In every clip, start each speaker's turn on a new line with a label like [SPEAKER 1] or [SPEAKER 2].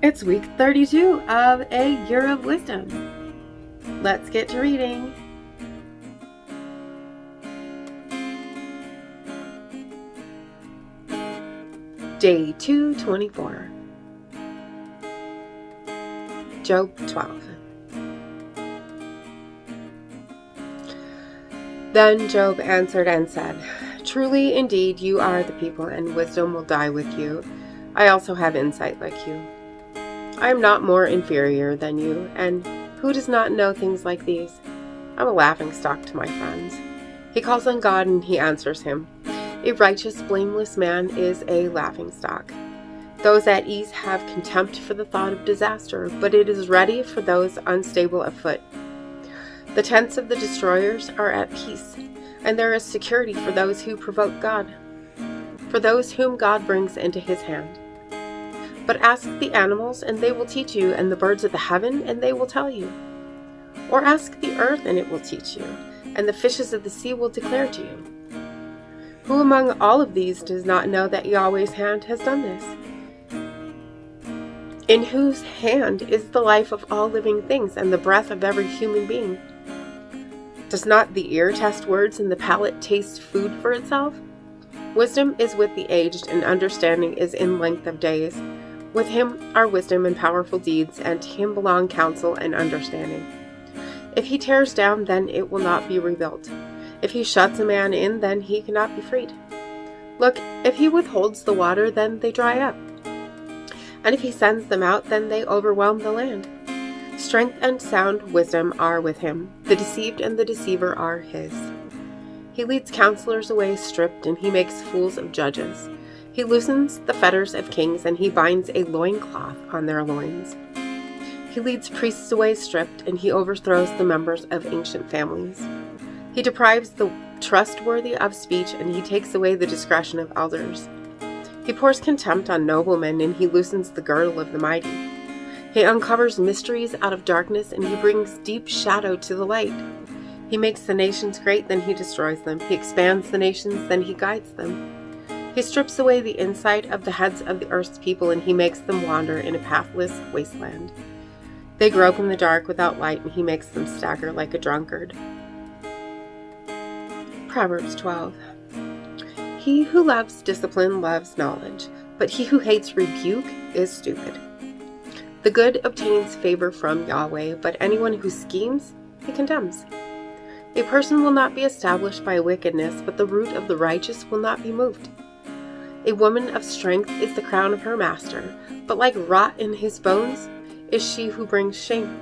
[SPEAKER 1] It's week 32 of A Year of Wisdom. Let's get to reading. Day 224. Job 12. Then Job answered and said, "Truly, indeed, you are the people, and wisdom will die with you. I also have insight like you. I am not more inferior than you, and who does not know things like these? I'm a laughingstock to my friends." He calls on God, and he answers him. A righteous, blameless man is a laughingstock. Those at ease have contempt for the thought of disaster, but it is ready for those unstable of foot. The tents of the destroyers are at peace, and there is security for those who provoke God, for those whom God brings into his hand. But ask the animals, and they will teach you, and the birds of the heaven, and they will tell you. Or ask the earth, and it will teach you, and the fishes of the sea will declare to you. Who among all of these does not know that Yahweh's hand has done this? In whose hand is the life of all living things, and the breath of every human being? Does not the ear test words, and the palate taste food for itself? Wisdom is with the aged, and understanding is in length of days. With him are wisdom and powerful deeds, and to him belong counsel and understanding. If he tears down, then it will not be rebuilt. If he shuts a man in, then he cannot be freed. Look, if he withholds the water, then they dry up. And if he sends them out, then they overwhelm the land. Strength and sound wisdom are with him. The deceived and the deceiver are his. He leads counselors away stripped, and he makes fools of judges. He loosens the fetters of kings, and he binds a loincloth on their loins. He leads priests away stripped, and he overthrows the members of ancient families. He deprives the trustworthy of speech, and he takes away the discretion of elders. He pours contempt on noblemen, and he loosens the girdle of the mighty. He uncovers mysteries out of darkness, and he brings deep shadow to the light. He makes the nations great, then he destroys them. He expands the nations, then he guides them. He strips away the insight of the heads of the earth's people, and he makes them wander in a pathless wasteland. They grope in the dark without light, and he makes them stagger like a drunkard. Proverbs 12. He who loves discipline loves knowledge, but he who hates rebuke is stupid. The good obtains favor from Yahweh, but anyone who schemes, he condemns. A person will not be established by wickedness, but the root of the righteous will not be moved. A woman of strength is the crown of her master, but like rot in his bones is she who brings shame.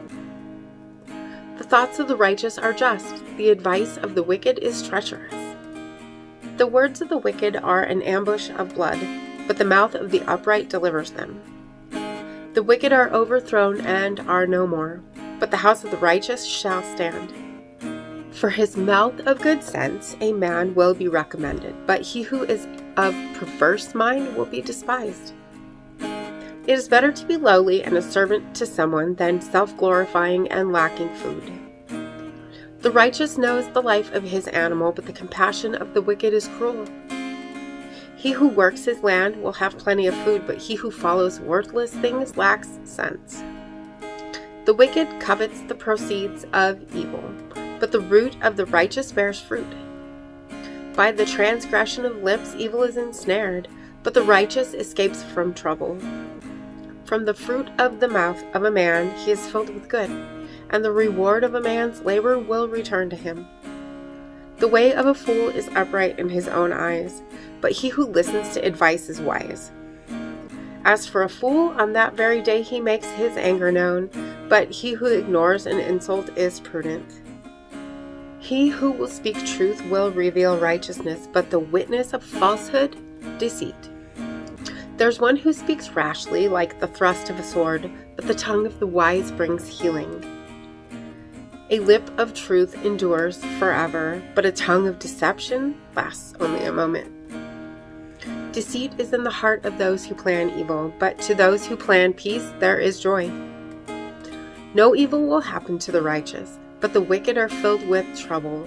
[SPEAKER 1] The thoughts of the righteous are just, the advice of the wicked is treacherous. The words of the wicked are an ambush of blood, but the mouth of the upright delivers them. The wicked are overthrown and are no more, but the house of the righteous shall stand. For his mouth of good sense a man will be recommended, but he who is of perverse mind will be despised. It is better to be lowly and a servant to someone than self-glorifying and lacking food. The righteous knows the life of his animal, but the compassion of the wicked is cruel. He who works his land will have plenty of food, but he who follows worthless things lacks sense. The wicked covets the proceeds of evil, but the root of the righteous bears fruit. By the transgression of lips evil is ensnared, but the righteous escapes from trouble. From the fruit of the mouth of a man he is filled with good, and the reward of a man's labor will return to him. The way of a fool is upright in his own eyes, but he who listens to advice is wise. As for a fool, on that very day he makes his anger known, but he who ignores an insult is prudent. He who will speak truth will reveal righteousness, but the witness of falsehood, deceit. There's one who speaks rashly like the thrust of a sword, but the tongue of the wise brings healing. A lip of truth endures forever, but a tongue of deception lasts only a moment. Deceit is in the heart of those who plan evil, but to those who plan peace there is joy. No evil will happen to the righteous, but the wicked are filled with trouble.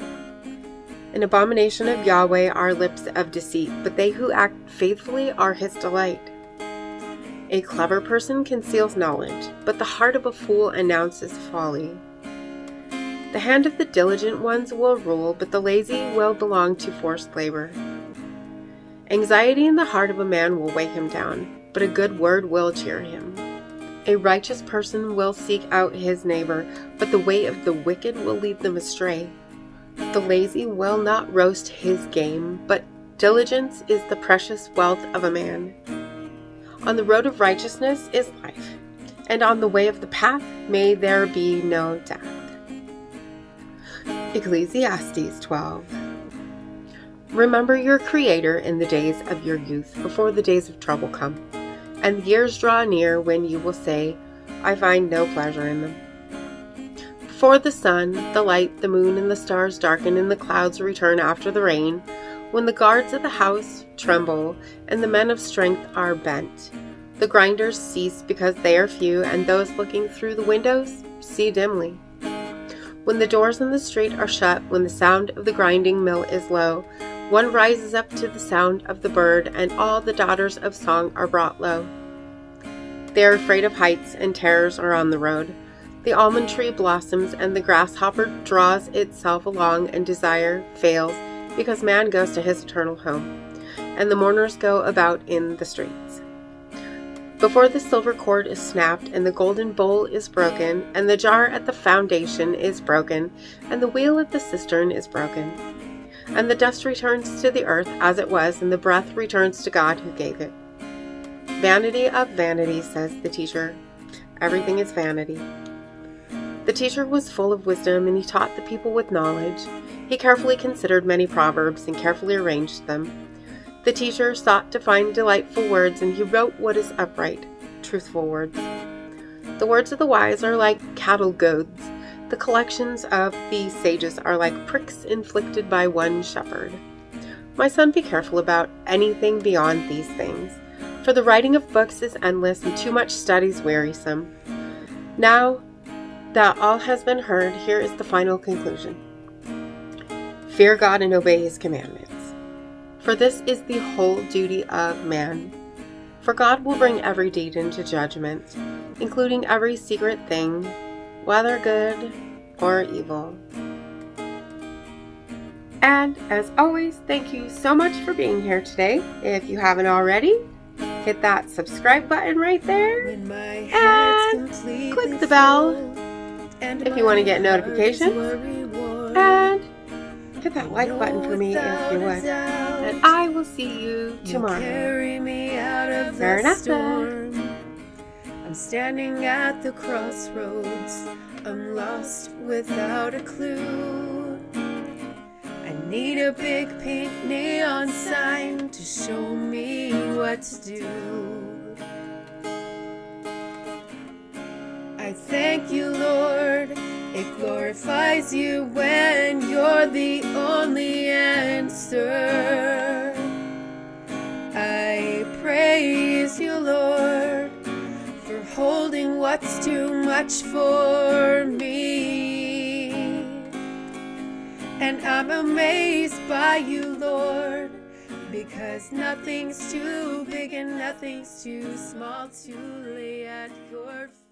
[SPEAKER 1] An abomination of Yahweh are lips of deceit, but they who act faithfully are his delight. A clever person conceals knowledge, but the heart of a fool announces folly. The hand of the diligent ones will rule, but the lazy will belong to forced labor. Anxiety in the heart of a man will weigh him down, but a good word will cheer him. A righteous person will seek out his neighbor, but the way of the wicked will lead them astray. The lazy will not roast his game, but diligence is the precious wealth of a man. On the road of righteousness is life, and on the way of the path may there be no death. Ecclesiastes 12. Remember your Creator in the days of your youth, before the days of trouble come, and the years draw near when you will say, I find no pleasure in them. Before the sun, the light, the moon, and the stars darken, and the clouds return after the rain, when the guards of the house tremble, and the men of strength are bent, the grinders cease because they are few, and those looking through the windows see dimly. When the doors in the street are shut, when the sound of the grinding mill is low, one rises up to the sound of the bird, and all the daughters of song are brought low. They are afraid of heights, and terrors are on the road. The almond tree blossoms, and the grasshopper draws itself along, and desire fails, because man goes to his eternal home, and the mourners go about in the streets. Before the silver cord is snapped, and the golden bowl is broken, and the jar at the foundation is broken, and the wheel at the cistern is broken, and the dust returns to the earth as it was, and the breath returns to God who gave it. Vanity of vanity, says the teacher. Everything is vanity. The teacher was full of wisdom, and he taught the people with knowledge. He carefully considered many proverbs and carefully arranged them. The teacher sought to find delightful words, and he wrote what is upright, truthful words. The words of the wise are like cattle goads. The collections of the sages are like pricks inflicted by one shepherd. My son, be careful about anything beyond these things, for the writing of books is endless, and too much study is wearisome. Now that all has been heard, here is the final conclusion. Fear God and obey his commandments, for this is the whole duty of man. For God will bring every deed into judgment, including every secret thing, whether good or evil. And as always, thank you so much for being here today. If you haven't already, hit that subscribe button right there and click the bell if you want to get notifications, and hit that like button for me if you would. And I will see you tomorrow. Maranatha.
[SPEAKER 2] I'm standing at the crossroads. I'm lost without a clue. I need a big pink neon sign to show me what to do. I thank you, Lord. It glorifies you when you're the only answer. I praise you, Lord, for holding what's too much for me. And I'm amazed by you, Lord, because nothing's too big and nothing's too small to lay at your feet.